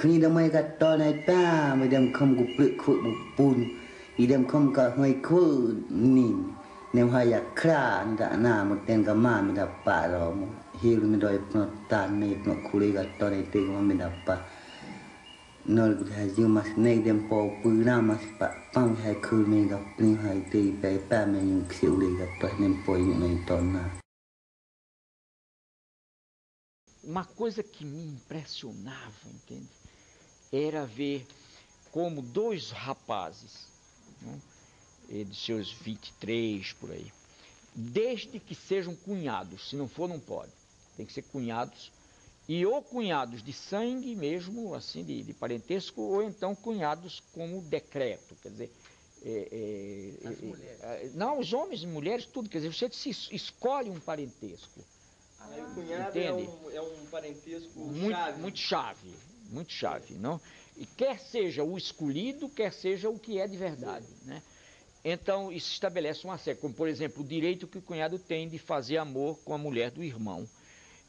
Kini dah mai kata naik ta, macam kamu kuplek kut pun, idam kamu kah mai kut ni, nem haya kran tak na, mungkin kaman mendapat loh, hiru mendoi penotan ni penokuli kata naik tu kaman mendapat, nol haji mas naik dem po puna mas pak pang hai kul ni kapling hai tu pepa men siuli kata nem po ini naik tona. Uma coisa que me impressionava, entende? Era ver como dois rapazes, né, de seus 23 por aí, desde que sejam cunhados, se não for não pode, tem que ser cunhados, e ou cunhados de sangue mesmo, assim, de parentesco, ou então cunhados como decreto, quer dizer, não, os homens e mulheres, tudo, quer dizer, você se escolhe um parentesco. O cunhado é um parentesco chave. Muito chave, não? E quer seja o escolhido, quer seja o que é de verdade, né? Então, isso estabelece uma série, como por exemplo, o direito que o cunhado tem de fazer amor com a mulher do irmão,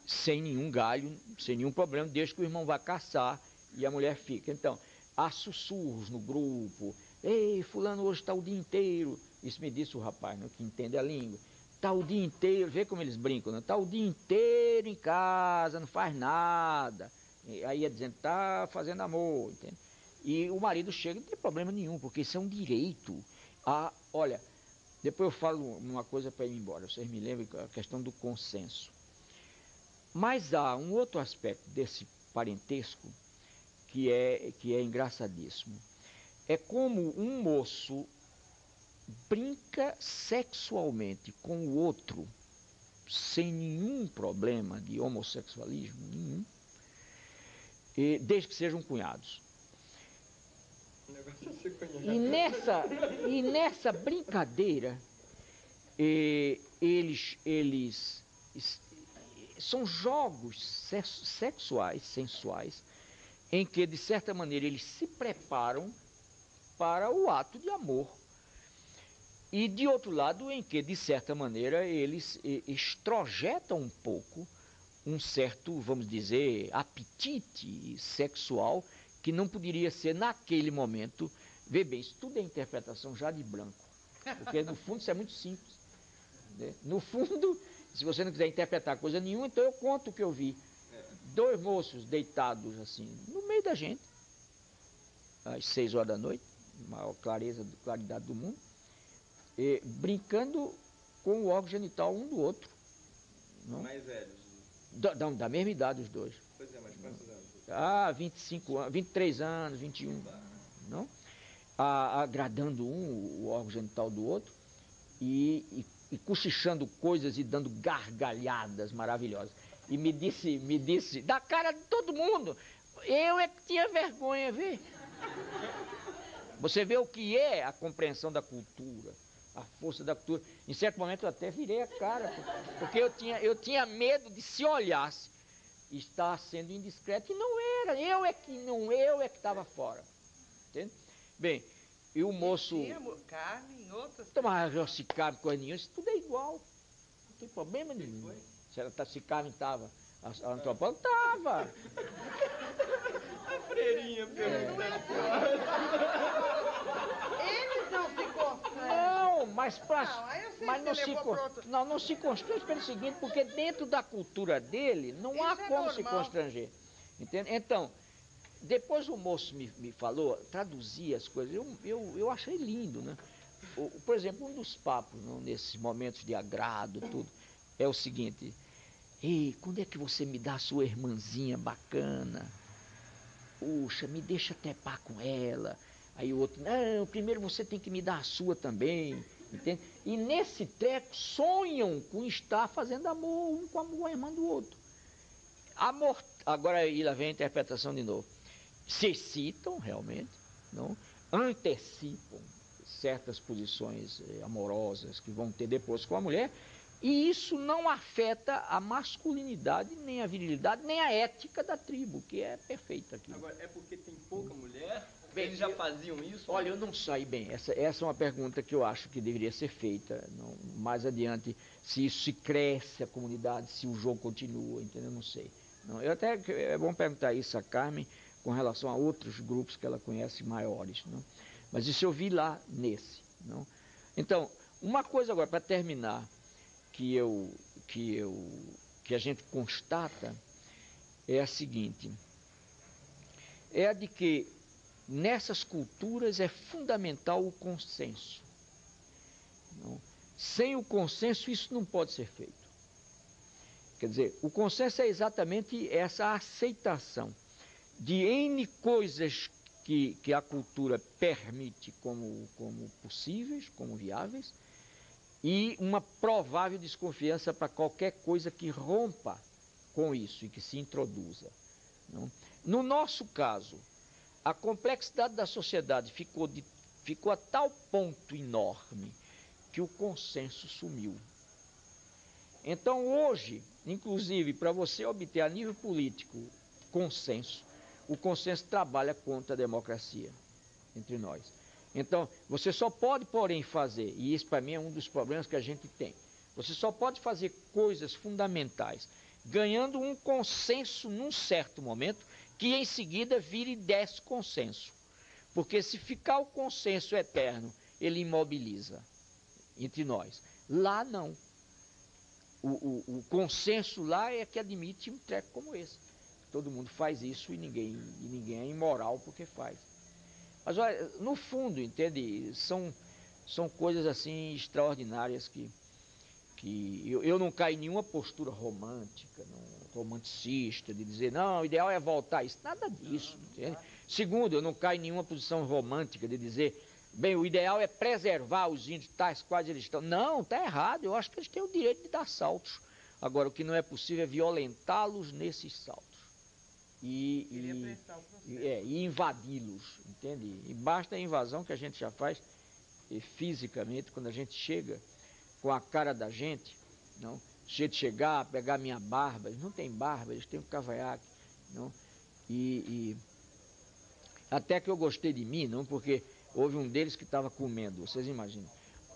sem nenhum galho, sem nenhum problema, desde que o irmão vá caçar e a mulher fica. Então, há sussurros no grupo, ei, fulano hoje está o dia inteiro, isso me disse o rapaz, né, que entende a língua, está o dia inteiro, vê como eles brincam, né? Está o dia inteiro em casa, não faz nada, e aí ia dizendo, está fazendo amor, entende? E o marido chega, não tem problema nenhum, porque isso é um direito. Olha, depois eu falo uma coisa para ir embora, vocês me lembram a questão do consenso. Mas há um outro aspecto desse parentesco que é engraçadíssimo. É como um moço brinca sexualmente com o outro sem nenhum problema de homossexualismo nenhum, desde que sejam cunhados. E nessa brincadeira, eles são jogos sexuais, sensuais, em que, de certa maneira, eles se preparam para o ato de amor. E, de outro lado, em que, de certa maneira, eles extrojetam um pouco um certo, vamos dizer, apetite sexual que não poderia ser, naquele momento. Vê bem, isso tudo é interpretação já de Branco, porque, no fundo, isso é muito simples, né? No fundo, se você não quiser interpretar coisa nenhuma, então eu conto o que eu vi. Dois moços deitados, assim, no meio da gente, às 6 horas da noite, maior claridade do mundo, brincando com o órgão genital um do outro. Não? Mais velhos? Da mesma idade os dois. Pois é, mas quantos anos? 25 anos, 23 anos, 21. Não? Agradando o órgão genital do outro e cochichando coisas e dando gargalhadas maravilhosas. E me disse, da cara de todo mundo, eu é que tinha vergonha, vê? Você vê o que é a compreensão da cultura, a força da cultura. Em certo momento eu até virei a cara, porque eu tinha medo de, se olhasse, estar sendo indiscreto, e não era, eu é que estava fora. Entende? Bem, e o moço... carne em outras... Se carne, coisa nenhuma, isso tudo é igual. Não tem problema nenhum. Se carne estava, a antropóloga estava. A freirinha perguntando. Eles não se constrangem. Não, mas não se constrange pelo seguinte, porque dentro da cultura dele não há como se constranger. Entende? Então, depois o moço me falou, traduzia as coisas, eu achei lindo, né? Por exemplo, um dos papos, não, nesses momentos de agrado, tudo, é o seguinte: ei, quando é que você me dá a sua irmãzinha bacana? Puxa, me deixa trepar com ela. Aí o outro, não, primeiro você tem que me dar a sua também, entende? E nesse treco sonham com estar fazendo amor um com a irmã do outro. Amor, agora aí lá vem a interpretação de novo. Se excitam realmente, não? Antecipam certas posições amorosas que vão ter depois com a mulher, e isso não afeta a masculinidade, nem a virilidade, nem a ética da tribo, que é perfeita aqui. Agora, é porque tem pouca mulher? Bem, eles já faziam isso? Olha, eu não sei bem. Essa é uma pergunta que eu acho que deveria ser feita mais adiante, se isso se cresce a comunidade, se o jogo continua, entendeu? Eu não sei. Não, é bom perguntar isso a Carmen, com relação a outros grupos que ela conhece maiores, não? Mas isso eu vi lá nesse, não? Então, uma coisa agora, para terminar, que a gente constata é a seguinte, é a de que nessas culturas é fundamental o consenso. Não? Sem o consenso isso não pode ser feito. Quer dizer, o consenso é exatamente essa aceitação de N coisas que a cultura permite como possíveis, como viáveis, e uma provável desconfiança para qualquer coisa que rompa com isso e que se introduza. Não? No nosso caso, a complexidade da sociedade ficou a tal ponto enorme que o consenso sumiu. Então hoje, inclusive, para você obter a nível político consenso, o consenso trabalha contra a democracia entre nós. Então, você só pode, porém, fazer, e isso para mim é um dos problemas que a gente tem, você só pode fazer coisas fundamentais, ganhando um consenso num certo momento, que em seguida vire desconsenso. Porque se ficar o consenso eterno, ele imobiliza entre nós. Lá não. O consenso lá é que admite um treco como esse. Todo mundo faz isso e ninguém é imoral porque faz. Mas olha, no fundo, entende, são coisas assim extraordinárias que eu não caio em nenhuma postura romântica, romanticista, de dizer, não, o ideal é voltar a isso. Nada disso, entende? Segundo, eu não caio em nenhuma posição romântica de dizer, bem, o ideal é preservar os índios tais quais eles estão. Não, está errado, eu acho que eles têm o direito de dar saltos. Agora, o que não é possível é violentá-los nesses saltos. E invadi-los, entende? E basta a invasão que a gente já faz fisicamente, quando a gente chega com a cara da gente, não? Cheio de chegar, pegar minha barba, eles não têm barba, eles têm um cavanhaque, não? E até que eu gostei de mim, não? Porque houve um deles que estava comendo, vocês imaginam,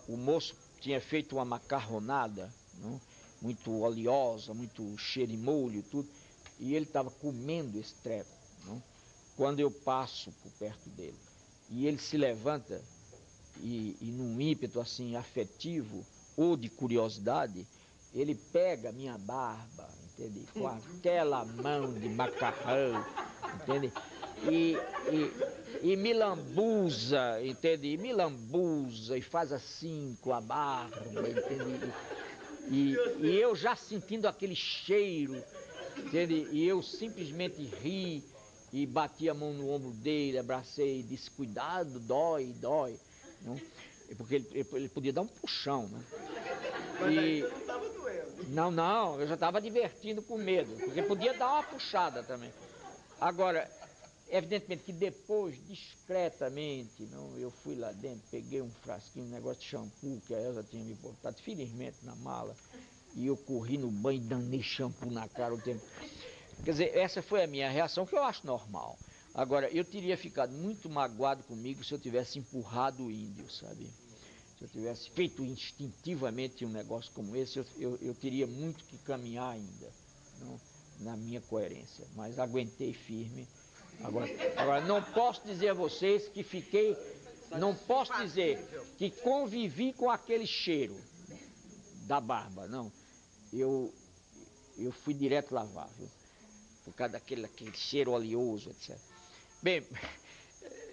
o moço tinha feito uma macarronada, não? Muito oleosa, muito cheiro de molho, tudo, e ele estava comendo esse treco, não? Quando eu passo por perto dele, e ele se levanta, e num ímpeto assim afetivo, ou de curiosidade, ele pega minha barba, entende? Com aquela mão de macarrão, entende? E me lambuza, entende? E me lambuza e faz assim com a barba, entende? E eu já sentindo aquele cheiro, entende? E eu simplesmente ri e bati a mão no ombro dele, abracei e disse, cuidado, dói, não? Porque ele podia dar um puxão, né? Mas aí você não estava doendo. Não, eu já estava divertindo com medo, porque podia dar uma puxada também. Agora, evidentemente que depois, discretamente, não, eu fui lá dentro, peguei um frasquinho, um negócio de shampoo que a Elza tinha me botado, felizmente, na mala, e eu corri no banho e danei shampoo na cara o tempo. Quer dizer, essa foi a minha reação, que eu acho normal. Agora, eu teria ficado muito magoado comigo se eu tivesse empurrado o índio, sabe? Se eu tivesse feito instintivamente um negócio como esse, eu teria muito que caminhar ainda, não, na minha coerência. Mas aguentei firme. Agora, não posso dizer a vocês que fiquei... Não posso dizer que convivi com aquele cheiro da barba, não. Eu fui direto lavar, viu? Por causa daquele cheiro oleoso, etc. Bem,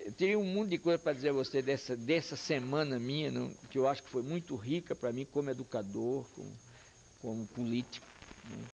eu teria um monte de coisa para dizer a você dessa semana minha, não, que eu acho que foi muito rica para mim como educador, como político. Não.